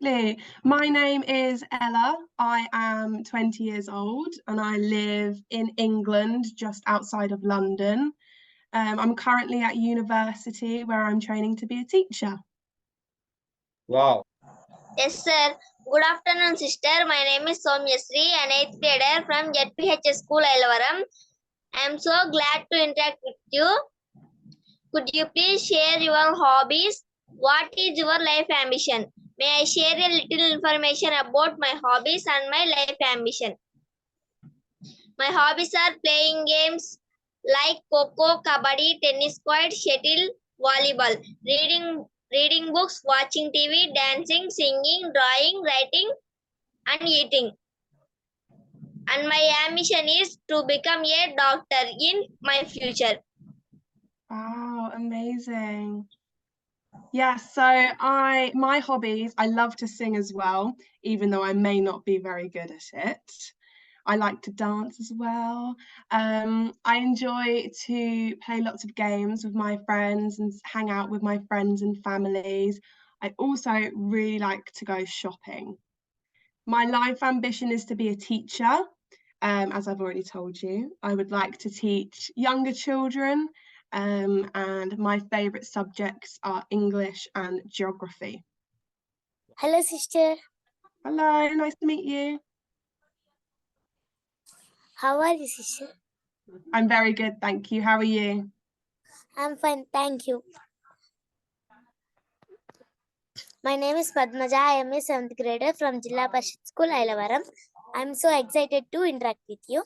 absolutely. My name is Ella. I am 20 years old and I live in England, just outside of London. I'm currently at university where I'm training to be a teacher. Wow. Yes, sir. Good afternoon, sister. My name is Somyasri, an 8th grader from Z.P.H.S School, Ilavaram. I am so glad to interact with you. Could you please share your hobbies? What is your life ambition? May I share a little information about my hobbies and my life ambition? My hobbies are playing games like Coco, Kabaddi, tennis court, shuttle, volleyball, reading books, watching TV, dancing, singing, drawing, writing, and eating. And my ambition is to become a doctor in my future. Wow, amazing. Yeah, so my hobbies, I love to sing as well, even though I may not be very good at it. I like to dance as well. I enjoy to play lots of games with my friends and hang out with my friends and families. I also really like to go shopping. My life ambition is to be a teacher. As I've already told you, I would like to teach younger children, and my favourite subjects are English and geography. Hello, sister. Hello, nice to meet you. How are you, sister? I'm very good, thank you. How are you? I'm fine, thank you. My name is Padmaja. I am a 7th grader from Z.P.H.S School, Ilavaram. I'm so excited to interact with you.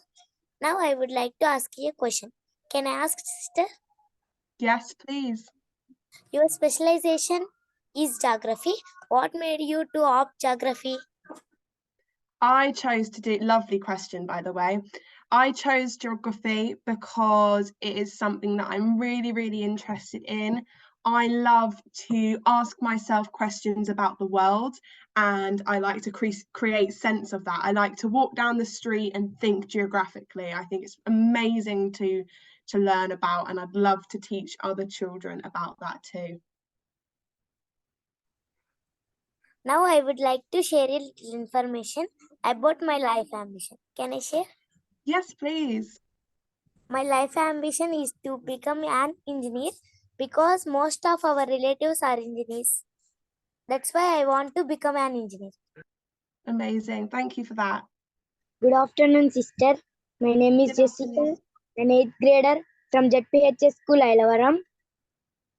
Now I would like to ask you a question. Can I ask, sister? Yes, please. Your specialization is geography. What made you to opt geography? I chose to do, lovely question, by the way. I chose geography because it is something that I'm really, really interested in. I love to ask myself questions about the world and I like to create sense of that. I like to walk down the street and think geographically. I think it's amazing to learn about, and I'd love to teach other children about that too. Now I would like to share a little information about my life ambition. Can I share? Yes, please. My life ambition is to become an engineer because most of our relatives are engineers. That's why I want to become an engineer. Amazing. Thank you for that. Good afternoon, sister. My name is Jessica, an 8th grader from Z.P.H.S School, Ilavaram.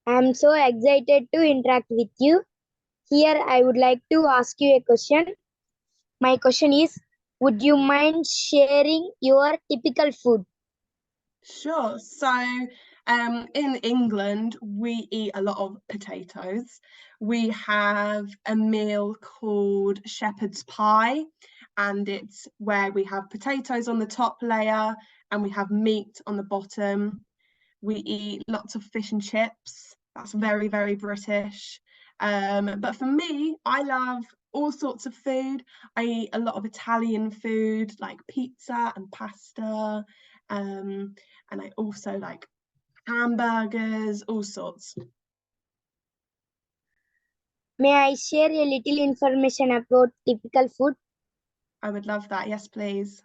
I am so excited to interact with you. Here, I would like to ask you a question. My question is, would you mind sharing your typical food? Sure. So, in England, we eat a lot of potatoes. We have a meal called shepherd's pie, and it's where we have potatoes on the top layer and we have meat on the bottom. We eat lots of fish and chips. That's very, very British. But for me, I love all sorts of food. I eat a lot of Italian food like pizza and pasta. And I also like hamburgers, all sorts. May I share a little information about typical food? I would love that. Yes, please.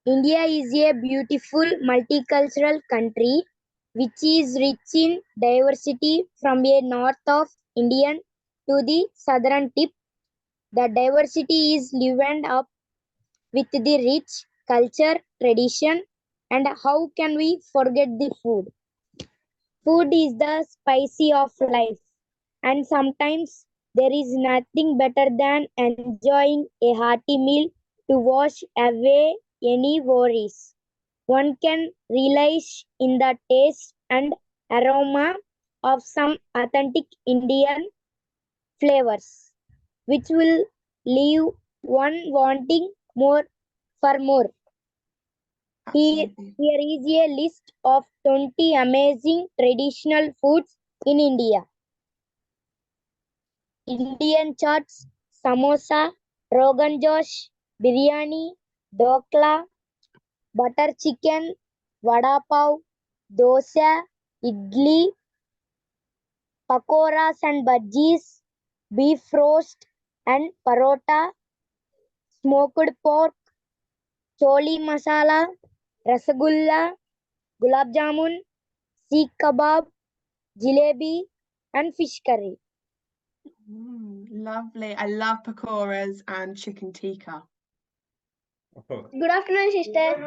India is a beautiful multicultural country which is rich in diversity from a north of Indian to the southern tip. The diversity is livened up with the rich culture, tradition, and how can we forget the food? Food is the spicy of life, and sometimes there is nothing better than enjoying a hearty meal to wash away any worries. One can relish in the taste and aroma of some authentic Indian flavors, which will leave one wanting more for more. Here is a list of 20 amazing traditional foods in India. Indian chaats, samosa, rogan josh, biryani, dokla, butter chicken, vada pav, dosa, idli, pakoras and bhajis, beef roast, and parota, smoked pork, choli masala, rasagulla, gulab jamun, seekh kebab, jalebi, and fish curry. Lovely. I love pakoras and chicken tikka. Good afternoon, sister.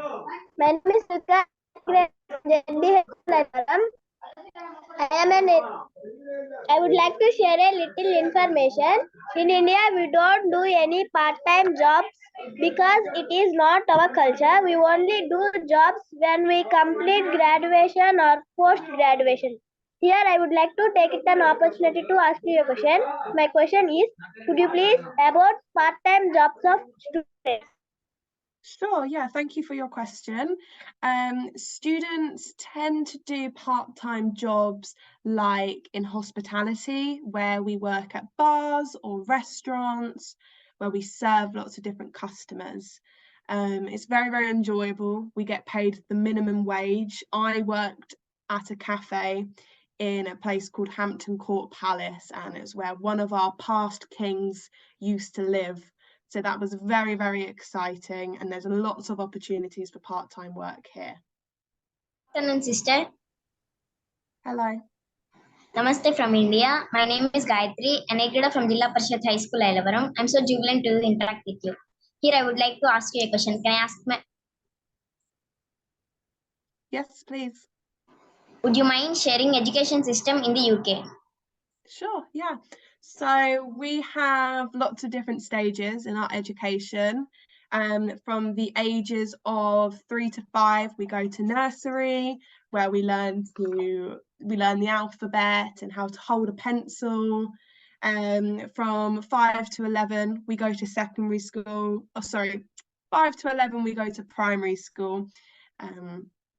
My name is Suka. I would like to share a little information. In India, we don't do any part-time jobs because it is not our culture. We only do jobs when we complete graduation or post-graduation. Here, I would like to take it an opportunity to ask you a question. My question is, could you please about part-time jobs of students? Sure, yeah, thank you for your question. Students tend to do part-time jobs like in hospitality, where we work at bars or restaurants, where we serve lots of different customers. It's very, very enjoyable. We get paid the minimum wage. I worked at a cafe in a place called Hampton Court Palace, and it's where one of our past kings used to live. So that was very, very exciting, and there's lots of opportunities for part-time work here. Good afternoon, sister. Hello. Namaste from India. My name is Gayatri, an grader from Z.P.H.S High School, Ilavaram. I'm so jubilant to interact with you. Here, I would like to ask you a question. Can I ask Yes, please. would you mind sharing education system in the UK? Sure, yeah. So we have lots of different stages in our education. From the ages of 3 to 5, we go to nursery, where we learn the alphabet and how to hold a pencil. From 5 to 11, we go to secondary school. 5 to 11, we go to primary school,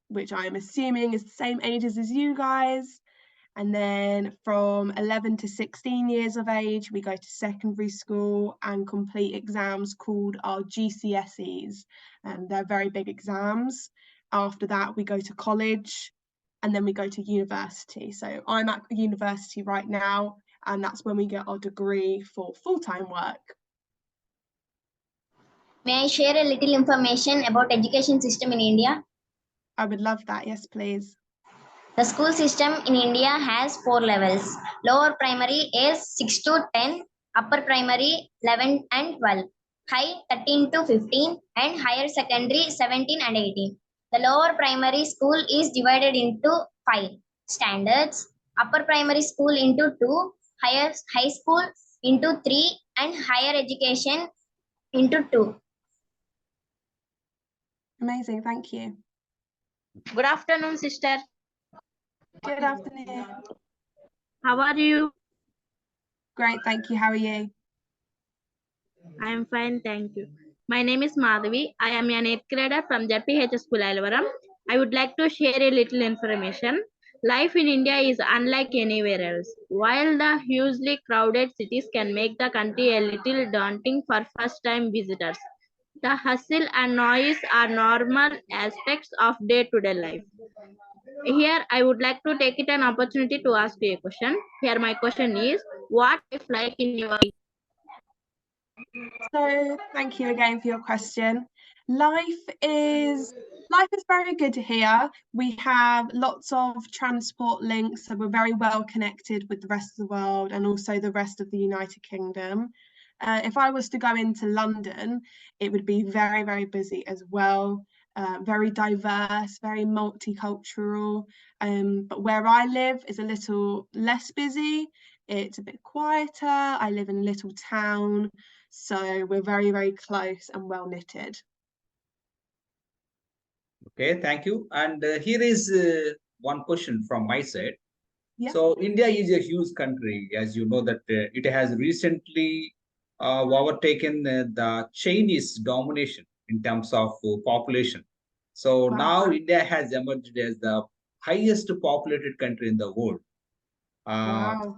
which I am assuming is the same ages as you guys. And then from 11 to 16 years of age, we go to secondary school and complete exams called our GCSEs. And they're very big exams. After that, we go to college and then we go to university. So I'm at university right now, and that's when we get our degree for full-time work. May I share a little information about education system in India? I would love that. Yes, please. The school system in India has 4 levels. Lower primary is 6 to 10, upper primary 11 and 12, high 13 to 15, and higher secondary 17 and 18. The lower primary school is divided into 5 standards, upper primary school into 2, high school into 3, and higher education into 2. Amazing. Thank you. Good afternoon, sister. Good afternoon. How are you? Great. Thank you. How are you? I am fine, thank you. My name is Madhavi. I am an 8th grader from Z.P.H.S School, Ilavaram. I would like to share a little information. Life in India is unlike anywhere else. While the hugely crowded cities can make the country a little daunting for first-time visitors, the hustle and noise are normal aspects of day-to-day life. Here, I would like to take it an opportunity to ask you a question. Here, my question is, what if like in your... So thank you again for your question. Life is very good here. We have lots of transport links, so we're very well connected with the rest of the world and also the rest of the United Kingdom. If I was to go into London, it would be very, very busy as well. Very diverse, very multicultural. But where I live is a little less busy. It's a bit quieter. I live in a little town, so we're very, very close and well knitted. Okay, thank you. And here is one question from my side. Yeah. So India is a huge country, as you know that it has recently overtaken the Chinese domination in terms of population. So Wow. now India has emerged as the highest populated country in the world. Wow.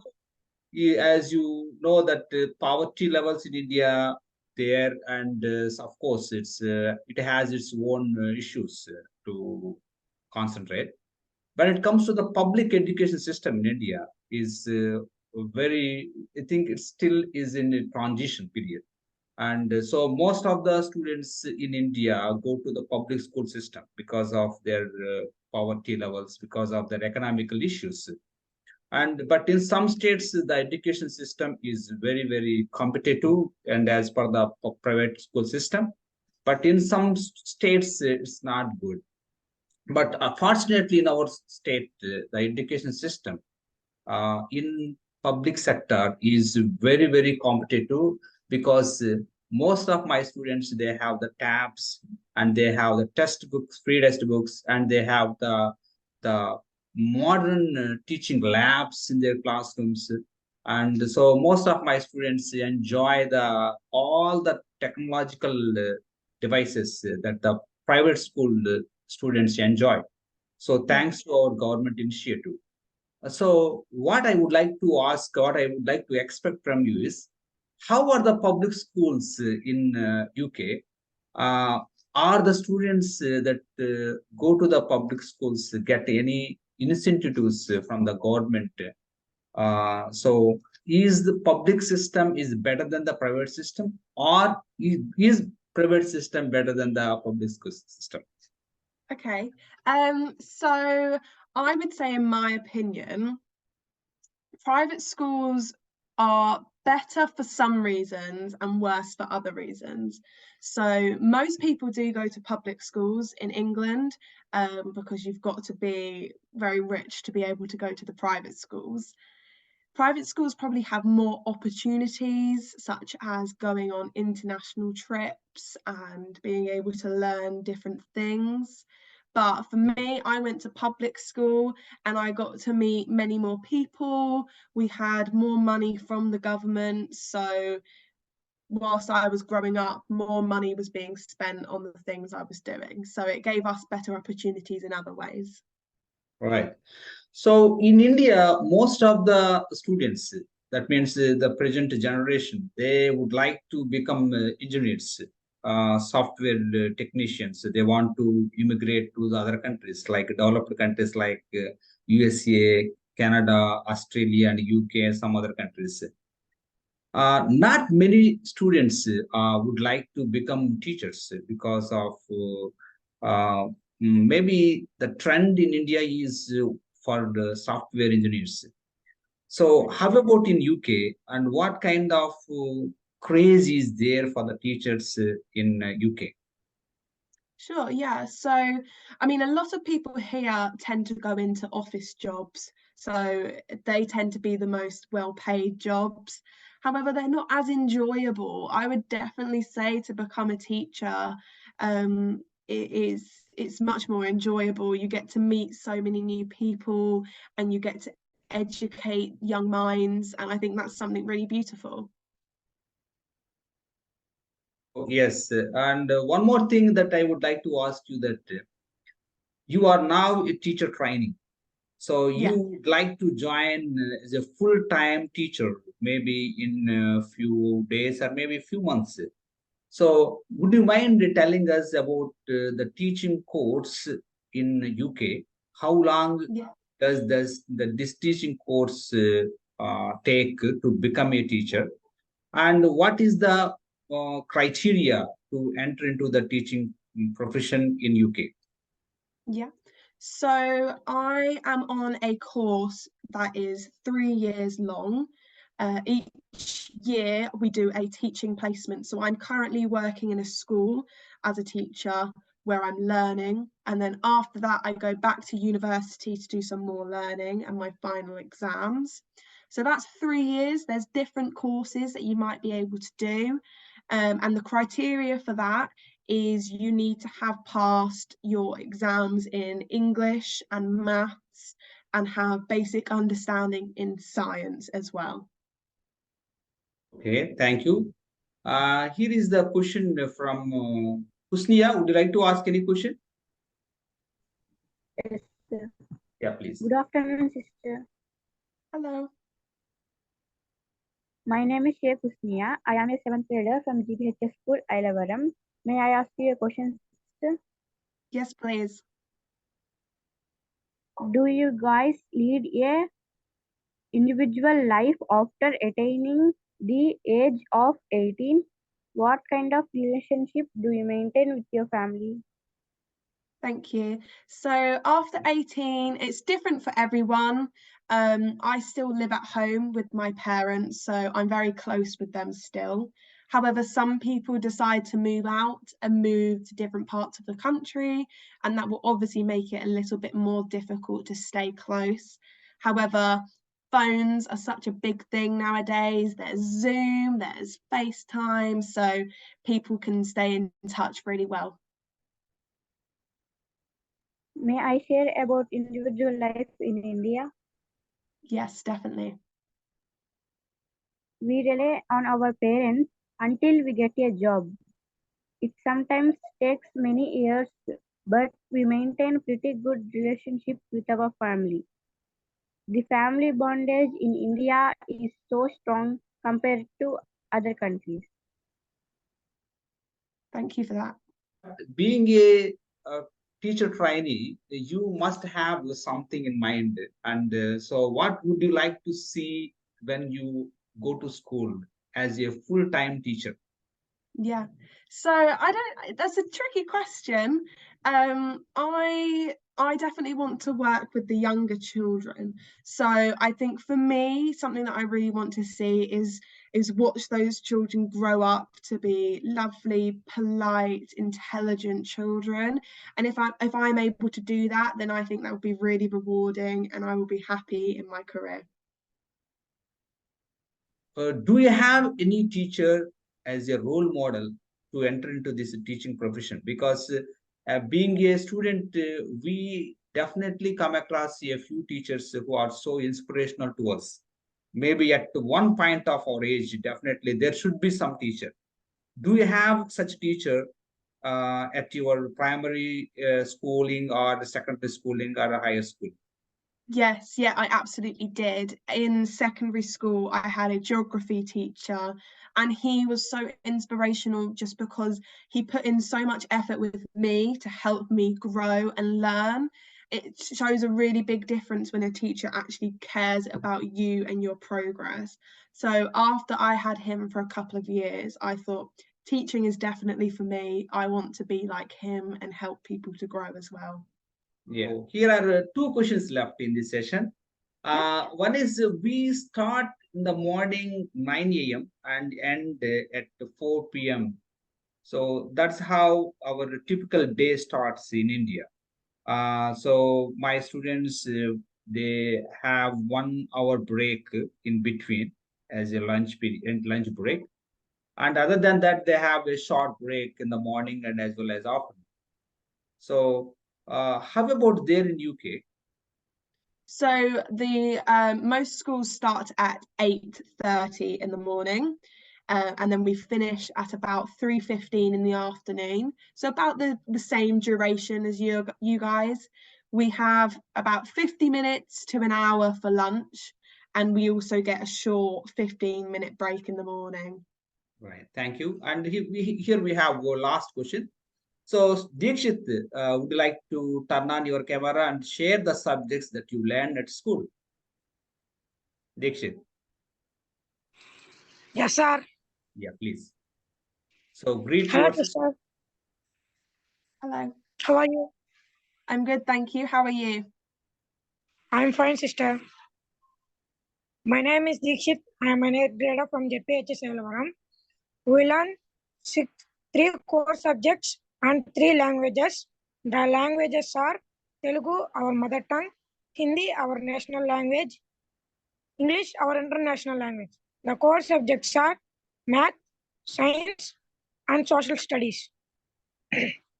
As you know that poverty levels in India there, and of course it has its own issues to concentrate. When it comes to the public education system in India, is very, I think it still is in a transition period. And so most of the students in India go to the public school system because of their poverty levels, because of their economical issues. And but in some states, the education system is very, very competitive and as per the private school system. But in some states, it's not good. But fortunately, in our state, the education system in public sector is very, very competitive because most of my students, they have the tabs and they have the textbooks, free textbooks, and they have the modern teaching labs in their classrooms. And so most of my students enjoy the all the technological devices that the private school students enjoy. So thanks to our government initiative. So what I would like to ask, what I would like to expect from you is, how are the public schools in UK? Uh, are the students that go to the public schools get any incentives from the government? So is the public system is better than the private system, or is private system better than the public school system? Okay. So I would say, in my opinion, private schools are better for some reasons and worse for other reasons. So most people do go to public schools in England because you've got to be very rich to be able to go to the private schools. Private schools probably have more opportunities, such as going on international trips and being able to learn different things. But for me, I went to public school and I got to meet many more people. We had more money from the government. So whilst I was growing up, more money was being spent on the things I was doing. So it gave us better opportunities in other ways. Right. So in India, most of the students, that means the present generation, they would like to become engineers, software technicians. They want to immigrate to the other countries, like developed countries like USA, Canada, Australia, and UK, and some other countries. Not many students would like to become teachers because of maybe the trend in India is for the software engineers. So how about in UK, and what kind of craze is there for the teachers in UK? Sure, yeah. So, I mean, a lot of people here tend to go into office jobs. So they tend to be the most well-paid jobs. However, they're not as enjoyable. I would definitely say to become a teacher, it's much more enjoyable. You get to meet so many new people and you get to educate young minds. And I think that's something really beautiful. Yes, and one more thing that I would like to ask you, that you are now a teacher training. So you Yeah. would like to join as a full-time teacher, maybe in a few days or maybe a few months. So would you mind telling us about the teaching course in UK? How long Yeah. does this teaching course take to become a teacher? And what is the criteria to enter into the teaching profession in UK? Yeah. So I am on a course that is 3 years long. Each year we do a teaching placement. So I'm currently working in a school as a teacher where I'm learning. And then after that, I go back to university to do some more learning and my final exams. So that's 3 years. There's different courses that you might be able to do. And the criteria for that is you need to have passed your exams in English and maths and have basic understanding in science as well. Okay, thank you. Here is the question from Husnia. Would you like to ask any question? Yes, sir. Yeah, please. Good afternoon, sister. Hello. My name is Sheikh Husnia. I am a 7th grader from Z.P.H.S School, Ilavaram. May I ask you a question, sister? Yes, please. Do you guys lead a individual life after attaining the age of 18? What kind of relationship do you maintain with your family? Thank you. So after 18, it's different for everyone. I still live at home with my parents, so I'm very close with them still. However, some people decide to move out and move to different parts of the country, and that will obviously make it a little bit more difficult to stay close. However, phones are such a big thing nowadays. There's Zoom, there's FaceTime, so people can stay in touch really well. May I share about individual life in India? Yes, definitely. We rely on our parents until we get a job. It sometimes takes many years, but we maintain pretty good relationships with our family. The family bondage in India is so strong compared to other countries. Thank you for that. Being a teacher trainee, you must have something in mind. And so, what would you like to see when you go to school as a full-time teacher? Yeah. So I don't, that's a tricky question. I definitely want to work with the younger children. So I think for me, something that I really want to see is watch those children grow up to be lovely, polite, intelligent children. And if I'm able to do that, then I think that would be really rewarding and I will be happy in my career. Do you have any teacher as a role model to enter into this teaching profession? Because being a student, we definitely come across a few teachers who are so inspirational to us. Maybe at one point of our age, definitely there should be some teacher. Do you have such teacher at your primary schooling or the secondary schooling or a higher school? Yes, yeah, I absolutely did. In secondary school, I had a geography teacher, and he was so inspirational just because he put in so much effort with me to help me grow and learn. It shows a really big difference when a teacher actually cares about you and your progress. So after I had him for a couple of years, I thought teaching is definitely for me. I want to be like him and help people to grow as well. Yeah, here are two questions left in this session. One is we start in the morning 9 a.m. and end at 4 p.m. So that's how our typical day starts in India. So my students, they have 1 hour break in between as a lunch period and lunch break. And other than that, they have a short break in the morning and as well as afternoon. So how about there in UK? So the most schools start at 8:30 in the morning, and then we finish at about 3:15 in the afternoon. So about the same duration as you guys. We have about 50 minutes to an hour for lunch, and we also get a short 15-minute break in the morning. Right, thank you. And here we have our last question. So, Dikshit, would you like to turn on your camera and share the subjects that you learned at school? Dikshit, Yes, sir. yeah, please. So, greet Hello, yourself. sister. Hello. How are you? I'm good, thank you. How are you? I'm fine, sister. My name is Dikshit. I am an 8th grader from Z.P.H.S Ilavaram. We learn three core subjects and three languages. The languages are Telugu, our mother tongue, Hindi, our national language, English, our international language. The core subjects are math, science, and social studies.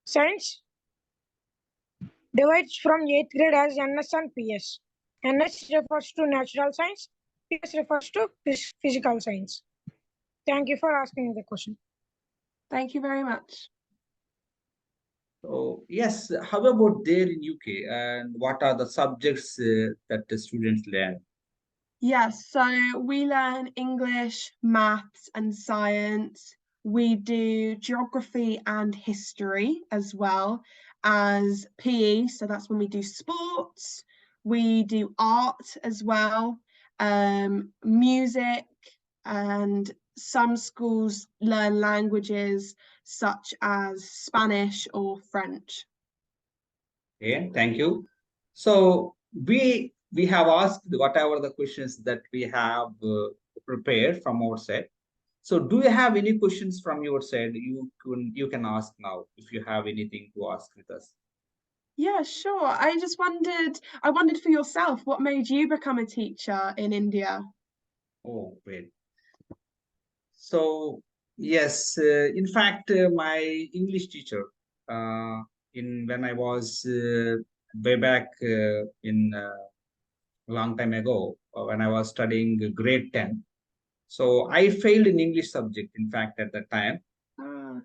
Science divides from 8th grade as NS and PS. NS refers to natural science, PS refers to physical science. Thank you for asking the question. Thank you very much. So, yes, how about there in UK and what are the subjects that the students learn? Yes, so we learn English, maths, and science. We do geography and history as well as PE. So that's when we do sports. We do art as well. music, and some schools learn languages such as Spanish or French. Okay, thank you. So we have asked whatever the questions that we have prepared from our side. So do you have any questions from your side? You can ask now if you have anything to ask with us. Yeah, sure. I wondered for yourself, what made you become a teacher in India? Oh, great. So yes, in fact, my English teacher in when I was way back in a long time ago when I was studying grade 10. So I failed in English subject, in fact, at that time. Ah,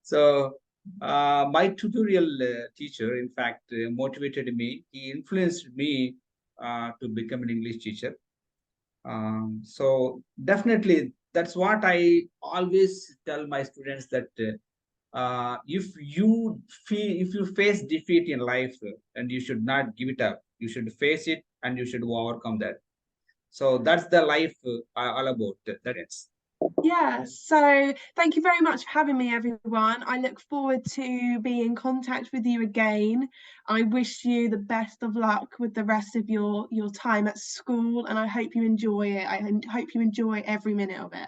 So my tutorial teacher, in fact, motivated me. He influenced me to become an English teacher. So definitely, that's what I always tell my students that if you face defeat in life and you should not give it up, you should face it and you should overcome that. So that's the life all about. That is. yeah, so thank you very much for having me, everyone. I look forward to being in contact with you again. I wish you the best of luck with the rest of your time at school, and I hope you enjoy it. I hope you enjoy every minute of it.